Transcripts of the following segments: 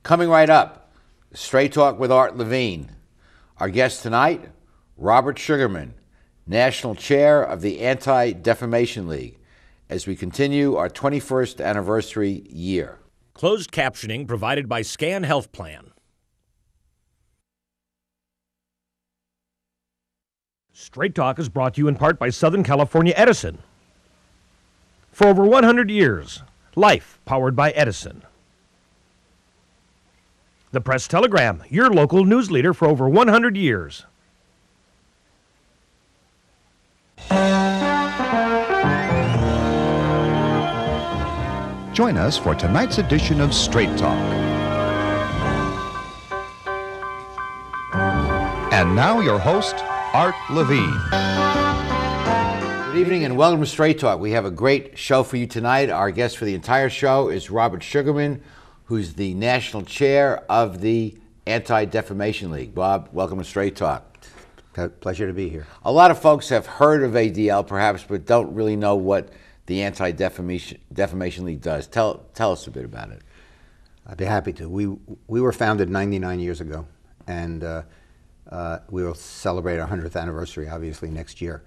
Coming right up, Straight Talk with Art Levine. Our guest tonight, Robert Sugarman, National Chair of the Anti-Defamation League, as we continue our 21st anniversary year. Closed captioning provided by Scan Health Plan. Straight Talk is brought to you in part by Southern California Edison. For over 100 years, life powered by Edison. The Press Telegram, your local news leader for over 100 years. Join us for tonight's edition of Straight Talk. And now your host, Art Levine. Good evening and welcome to Straight Talk. We have a great show for you tonight. Our guest for the entire show is Robert Sugarman, who's the National Chair of the Anti-Defamation League. Bob, welcome to Straight Talk. Pleasure to be here. A lot of folks have heard of ADL perhaps, but don't really know what the Anti-Defamation League does. Tell us a bit about it. I'd be happy to. We were founded 99 years ago, and we will celebrate our 100th anniversary, obviously, next year.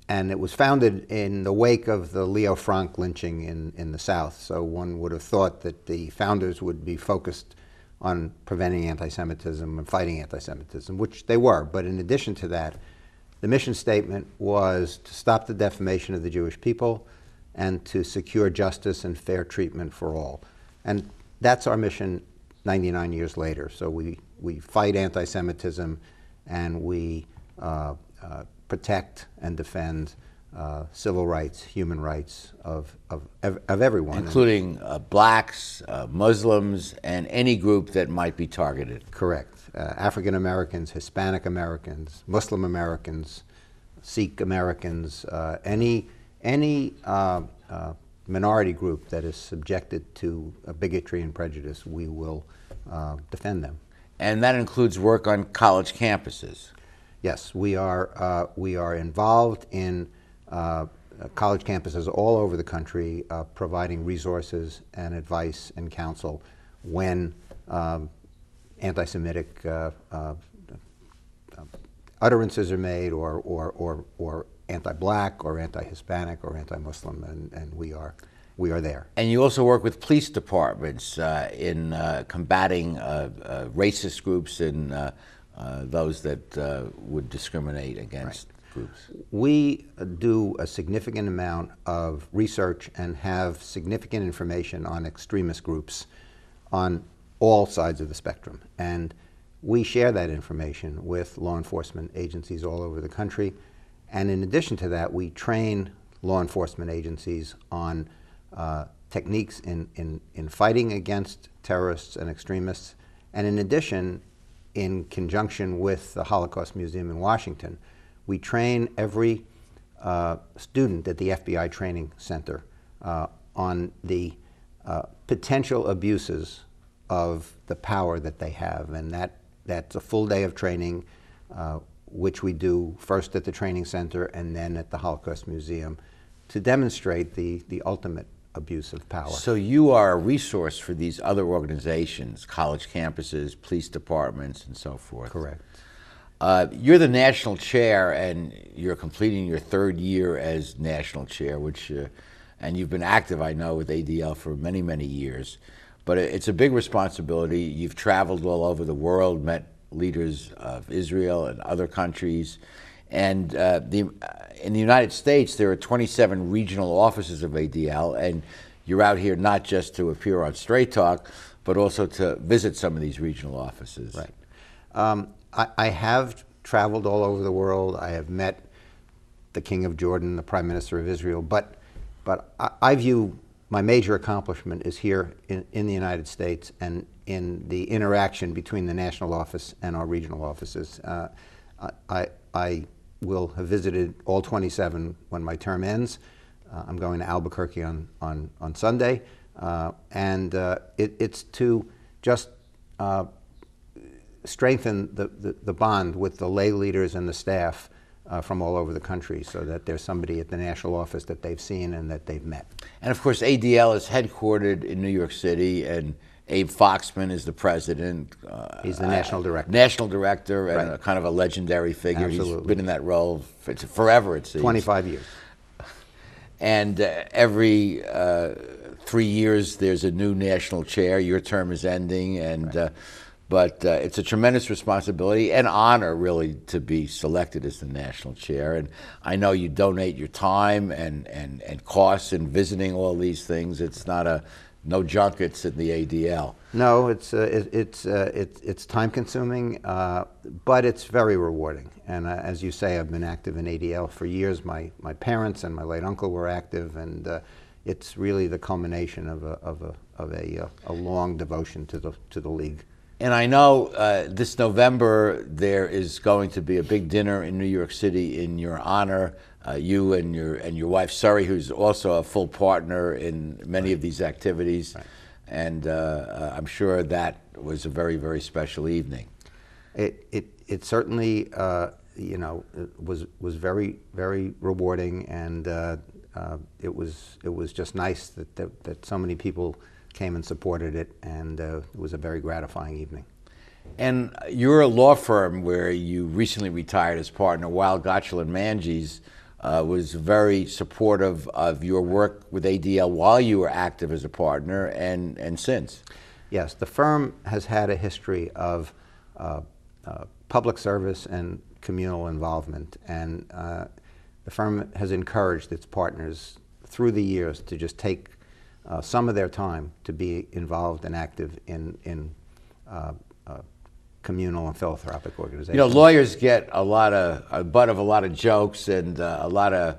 And it was founded in the wake of the Leo Frank lynching in the South. So one would have thought that the founders would be focused on preventing anti-Semitism and fighting anti-Semitism, which they were. But in addition to that, the mission statement was to stop the defamation of the Jewish people and to secure justice and fair treatment for all. And that's our mission 99 years later. So we fight anti-Semitism and we protect and defend civil rights, human rights of everyone. Including blacks, Muslims, and any group that might be targeted. Correct. African Americans, Hispanic Americans, Muslim Americans, Sikh Americans, any minority group that is subjected to bigotry and prejudice, we will defend them. And that includes work on college campuses. Yes, we are involved in college campuses all over the country, providing resources and advice and counsel when anti-Semitic utterances are made, or anti-black, or anti-Hispanic, or anti-Muslim, and we are there. And you also work with police departments in combating racist groups and those that would discriminate against groups. We do a significant amount of research and have significant information on extremist groups on all sides of the spectrum. And we share that information with law enforcement agencies all over the country. And in addition to that, we train law enforcement agencies on techniques in fighting against terrorists and extremists. And in addition, in conjunction with the Holocaust Museum in Washington, we train every student at the FBI Training Center on the potential abuses of the power that they have. And that's a full day of training, which we do first at the training center and then at the Holocaust Museum to demonstrate the ultimate abuse of power. So you are a resource for these other organizations, college campuses, police departments, and so forth. Correct. You're the national chair, and you're completing your third year as national chair, which, and you've been active, I know, with ADL for many, many years. But it's a big responsibility. You've traveled all over the world, met leaders of Israel and other countries. And in the United States, there are 27 regional offices of ADL, and you're out here not just to appear on Straight Talk, but also to visit some of these regional offices. Right. I have traveled all over the world. I have met the King of Jordan, the Prime Minister of Israel, but I view my major accomplishment is here in the United States and in the interaction between the national office and our regional offices. I will have visited all 27 when my term ends. I'm going to Albuquerque on Sunday, and it's to just strengthen the bond with the lay leaders and the staff from all over the country, so that there's somebody at the national office that they've seen and that they've met. And of course, ADL is headquartered in New York City, and Abe Foxman is the president. He's the national director. National director and Right. a kind of a legendary figure. He's Absolutely. been in that role forever, it seems. 25 years. And every 3 years there's a new national chair. Your term is ending, and but it's a tremendous responsibility and honor, really, to be selected as the national chair. And I know you donate your time and costs in visiting all these things. It's not no junkets in the ADL. No, it's time consuming, but it's very rewarding. And as you say, I've been active in ADL for years. My parents and my late uncle were active, and it's really the culmination of a long devotion to the league. And I know this November there is going to be a big dinner in New York City in your honor. You and your wife Surrey, who's also a full partner in many of these activities, and I'm sure that was a very, very special evening. It certainly was very, very rewarding, and it was just nice that so many people came and supported it, and it was a very gratifying evening. And you're a law firm where you recently retired as partner. Weil, Gotshal and Manges was very supportive of your work with ADL while you were active as a partner and since. Yes, the firm has had a history of public service and communal involvement, and the firm has encouraged its partners through the years to just take some of their time to be involved and active in communal and philanthropic organizations. You know, lawyers get a butt of a lot of jokes and a lot of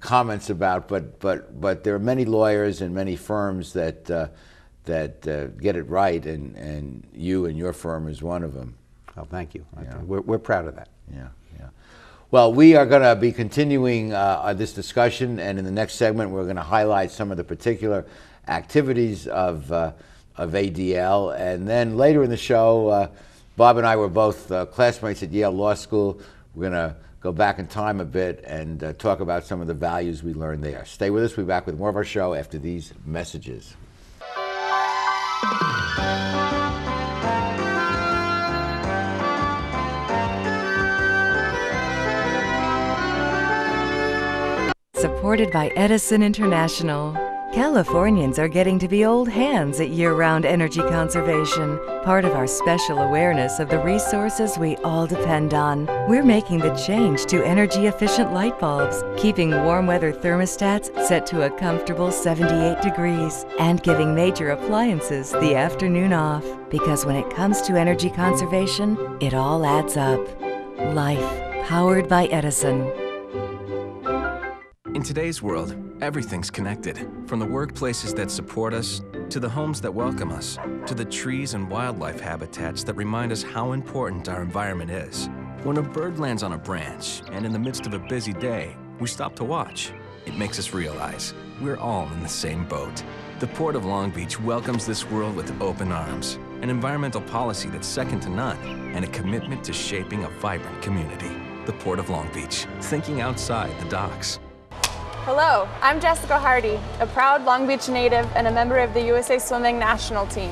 comments about, but there are many lawyers and many firms that get it right, and you and your firm is one of them. Oh, thank you. Yeah. We're proud of that. Yeah. Well, we are going to be continuing this discussion, and in the next segment, we're going to highlight some of the particular activities of ADL, and then later in the show, Bob and I were both classmates at Yale Law School. We're going to go back in time a bit and talk about some of the values we learned there. Stay with us. We'll be back with more of our show after these messages. Supported by Edison International. Californians are getting to be old hands at year-round energy conservation, part of our special awareness of the resources we all depend on. We're making the change to energy-efficient light bulbs, keeping warm weather thermostats set to a comfortable 78 degrees, and giving major appliances the afternoon off. Because when it comes to energy conservation, it all adds up. Life, powered by Edison. In today's world, everything's connected. From the workplaces that support us, to the homes that welcome us, to the trees and wildlife habitats that remind us how important our environment is. When a bird lands on a branch, and in the midst of a busy day, we stop to watch, it makes us realize we're all in the same boat. The Port of Long Beach welcomes this world with open arms, an environmental policy that's second to none, and a commitment to shaping a vibrant community. The Port of Long Beach, thinking outside the docks. Hello, I'm Jessica Hardy, a proud Long Beach native and a member of the USA Swimming national team.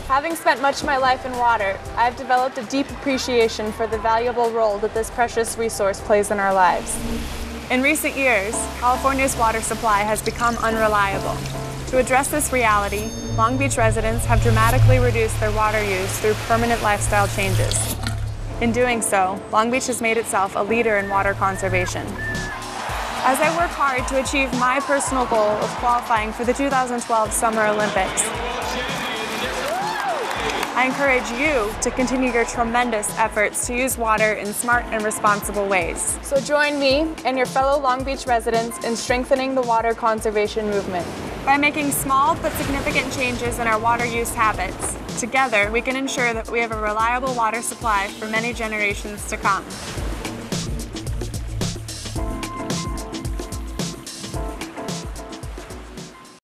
Having spent much of my life in water, I've developed a deep appreciation for the valuable role that this precious resource plays in our lives. In recent years, California's water supply has become unreliable. To address this reality, Long Beach residents have dramatically reduced their water use through permanent lifestyle changes. In doing so, Long Beach has made itself a leader in water conservation. As I work hard to achieve my personal goal of qualifying for the 2012 Summer Olympics, I encourage you to continue your tremendous efforts to use water in smart and responsible ways. So join me and your fellow Long Beach residents in strengthening the water conservation movement. By making small but significant changes in our water use habits, together we can ensure that we have a reliable water supply for many generations to come.